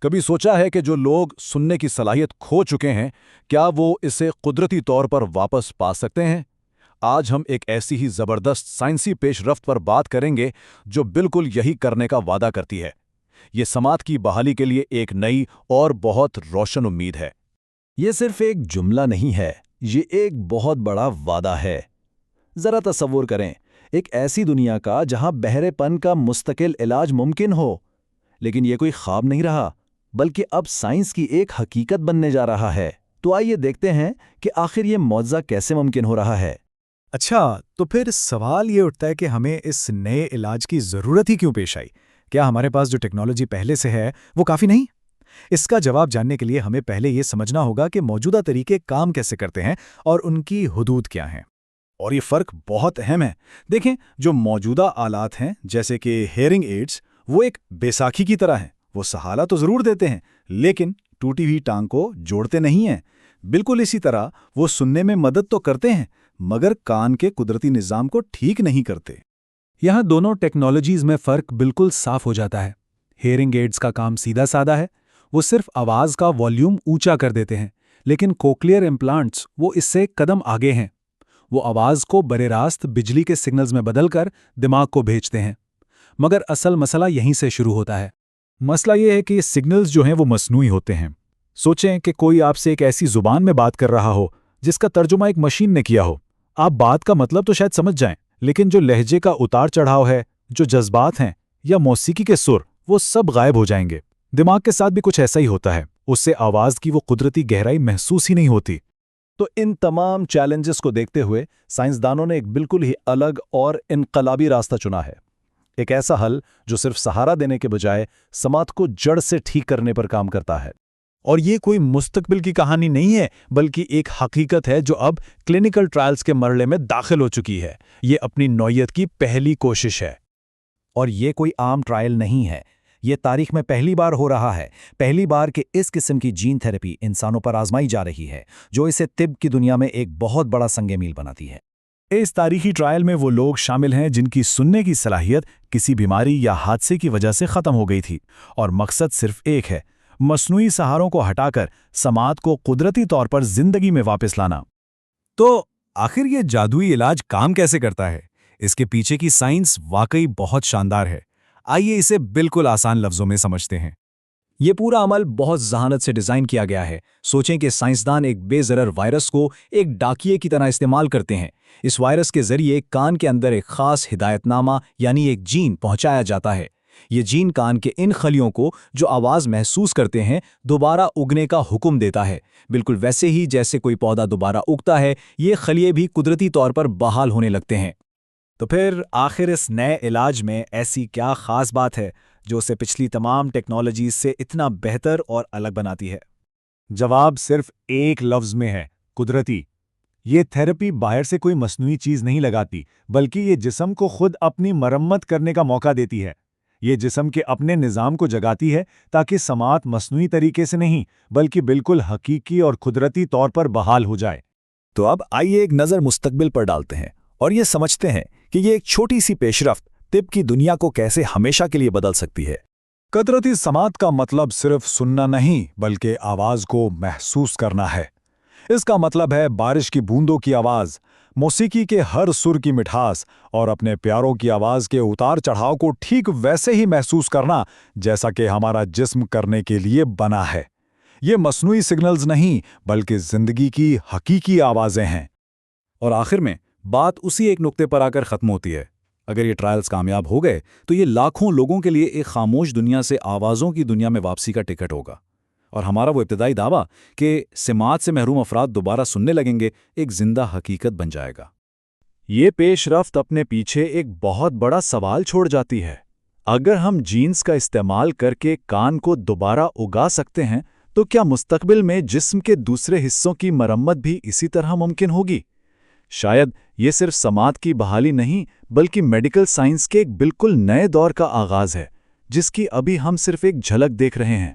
کبھی سوچا ہے کہ جو لوگ سننے کی صلاحیت کھو چکے ہیں، کیا وہ اسے قدرتی طور پر واپس پا سکتے ہیں؟ آج ہم ایک ایسی ہی زبردست سائنسی پیش رفت پر بات کریں گے جو بالکل یہی کرنے کا وعدہ کرتی ہے۔ یہ سماعت کی بحالی کے لیے ایک نئی اور بہت روشن امید ہے۔ یہ صرف ایک جملہ نہیں ہے، یہ ایک بہت بڑا وعدہ ہے۔ ذرا تصور کریں، ایک ایسی دنیا کا جہاں بہرے پن کا مستقل علاج ممکن ہو۔ لیکن یہ کوئی خواب نہیں رہا، بلکہ اب سائنس کی ایک حقیقت بننے جا رہا ہے۔ تو آئیے دیکھتے ہیں کہ آخر یہ معجزہ کیسے ممکن ہو رہا ہے۔ اچھا، تو پھر سوال یہ اٹھتا ہے کہ ہمیں اس نئے علاج کی ضرورت ہی کیوں پیش آئی؟ کیا ہمارے پاس جو ٹیکنالوجی پہلے سے ہے وہ کافی نہیں؟ اس کا جواب جاننے کے لیے ہمیں پہلے یہ سمجھنا ہوگا کہ موجودہ طریقے کام کیسے کرتے ہیں اور ان کی حدود کیا ہیں۔ اور یہ فرق بہت اہم ہے۔ دیکھیں، جو موجودہ آلات ہیں جیسے کہ ہیئرنگ ایڈز، وہ ایک بیساکھی کی طرح ہیں۔ وہ سہارا تو ضرور دیتے ہیں، لیکن ٹوٹی ہوئی ٹانگ کو جوڑتے نہیں ہیں۔ بالکل اسی طرح وہ سننے میں مدد تو کرتے ہیں، مگر کان کے قدرتی نظام کو ٹھیک نہیں کرتے۔ یہاں دونوں ٹیکنالوجیز میں فرق بالکل صاف ہو جاتا ہے۔ ہیئرنگ ایڈز کا کام سیدھا سادہ ہے، وہ صرف آواز کا والیوم اونچا کر دیتے ہیں، لیکن کوکلیئر امپلانٹس وہ اس سے قدم آگے ہیں۔ وہ آواز کو براہ راست بجلی کے سگنلز میں بدل کر دماغ کو بھیجتے ہیں۔ مگر اصل مسئلہ یہیں سے شروع ہوتا ہے۔ مسئلہ یہ ہے کہ یہ سگنلز جو ہیں وہ مصنوعی ہوتے ہیں۔ سوچیں کہ کوئی آپ سے ایک ایسی زبان میں بات کر رہا ہو جس کا ترجمہ ایک مشین نے کیا ہو۔ آپ بات کا مطلب تو شاید سمجھ جائیں، لیکن جو لہجے کا اتار چڑھاؤ ہے، جو جذبات ہیں یا موسیقی کے سر، وہ سب غائب ہو جائیں گے۔ دماغ کے ساتھ بھی کچھ ایسا ہی ہوتا ہے، اس سے آواز کی وہ قدرتی گہرائی محسوس ہی نہیں ہوتی۔ تو ان تمام چیلنجز کو دیکھتے ہوئے سائنسدانوں نے ایک بالکل ہی الگ اور انقلابی راستہ چنا ہے۔ ایک ایسا حل جو صرف سہارا دینے کے بجائے سماعت کو جڑ سے ٹھیک کرنے پر کام کرتا ہے۔ اور یہ کوئی مستقبل کی کہانی نہیں ہے، بلکہ ایک حقیقت ہے جو اب کلینکل ٹرائلز کے مرحلے میں داخل ہو چکی ہے۔ یہ اپنی نوعیت کی پہلی کوشش ہے۔ اور یہ کوئی عام ٹرائل نہیں ہے، یہ تاریخ میں پہلی بار ہو رہا ہے۔ پہلی بار کہ اس قسم کی جین تھیراپی انسانوں پر آزمائی جا رہی ہے، جو اسے طب کی دنیا میں ایک بہت بڑا سنگ میل بناتی ہے۔ اس تاریخی ٹرائل میں وہ لوگ شامل ہیں جن کی سننے کی صلاحیت کسی بیماری یا حادثے کی وجہ سے ختم ہو گئی تھی، اور مقصد صرف ایک ہے: مصنوعی سہاروں کو ہٹا کر سماعت کو قدرتی طور پر زندگی میں واپس لانا۔ تو آخر یہ جادوئی علاج کام کیسے کرتا ہے؟ اس کے پیچھے کی سائنس واقعی بہت شاندار ہے۔ آئیے اسے بالکل آسان لفظوں میں سمجھتے ہیں۔ یہ پورا عمل بہت ذہانت سے ڈیزائن کیا گیا ہے۔ سوچیں کہ سائنسدان ایک بے ضرر وائرس کو ایک ڈاکیے کی طرح استعمال کرتے ہیں۔ اس وائرس کے ذریعے کان کے اندر ایک خاص ہدایت نامہ یعنی ایک جین پہنچایا جاتا ہے۔ یہ جین کان کے ان خلیوں کو جو آواز محسوس کرتے ہیں دوبارہ اگنے کا حکم دیتا ہے۔ بالکل ویسے ہی جیسے کوئی پودا دوبارہ اگتا ہے، یہ خلیے بھی قدرتی طور پر بحال ہونے لگتے ہیں۔ تو پھر آخر اس نئے علاج میں ایسی کیا خاص بات ہے جو اسے پچھلی تمام ٹیکنالوجیز سے اتنا بہتر اور الگ بناتی ہے؟ جواب صرف ایک لفظ میں ہے: قدرتی۔ یہ تھیراپی باہر سے کوئی مصنوعی چیز نہیں لگاتی، بلکہ یہ جسم کو خود اپنی مرمت کرنے کا موقع دیتی ہے۔ یہ جسم کے اپنے نظام کو جگاتی ہے تاکہ سماعت مصنوعی طریقے سے نہیں، بلکہ بالکل حقیقی اور قدرتی طور پر بحال ہو جائے۔ تو اب آئیے ایک نظر مستقبل پر ڈالتے ہیں اور یہ سمجھتے ہیں کہ یہ ایک چھوٹی سی پیش رفت طب کی دنیا کو کیسے ہمیشہ کے لیے بدل سکتی ہے۔ قدرتی سماعت کا مطلب صرف سننا نہیں، بلکہ آواز کو محسوس کرنا ہے۔ اس کا مطلب ہے بارش کی بوندوں کی آواز، موسیقی کے ہر سر کی مٹھاس اور اپنے پیاروں کی آواز کے اتار چڑھاؤ کو ٹھیک ویسے ہی محسوس کرنا جیسا کہ ہمارا جسم کرنے کے لیے بنا ہے۔ یہ مصنوعی سگنلز نہیں، بلکہ زندگی کی حقیقی آوازیں ہیں۔ اور آخر میں بات اسی ایک نقطے پر آ کر ختم ہوتی ہے۔ اگر یہ ٹرائلز کامیاب ہو گئے تو یہ لاکھوں لوگوں کے لیے ایک خاموش دنیا سے آوازوں کی دنیا میں واپسی کا ٹکٹ ہوگا، اور ہمارا وہ ابتدائی دعویٰ کہ سماعت سے محروم افراد دوبارہ سننے لگیں گے ایک زندہ حقیقت بن جائے گا۔ یہ پیش رفت اپنے پیچھے ایک بہت بڑا سوال چھوڑ جاتی ہے۔ اگر ہم جینز کا استعمال کر کے کان کو دوبارہ اگا سکتے ہیں تو کیا مستقبل میں جسم کے دوسرے حصوں کی مرمت بھی اسی طرح ممکن ہوگی؟ شاید یہ صرف سماعت کی بحالی نہیں، بلکہ میڈیکل سائنس کے ایک بالکل نئے دور کا آغاز ہے، جس کی ابھی ہم صرف ایک جھلک دیکھ رہے ہیں۔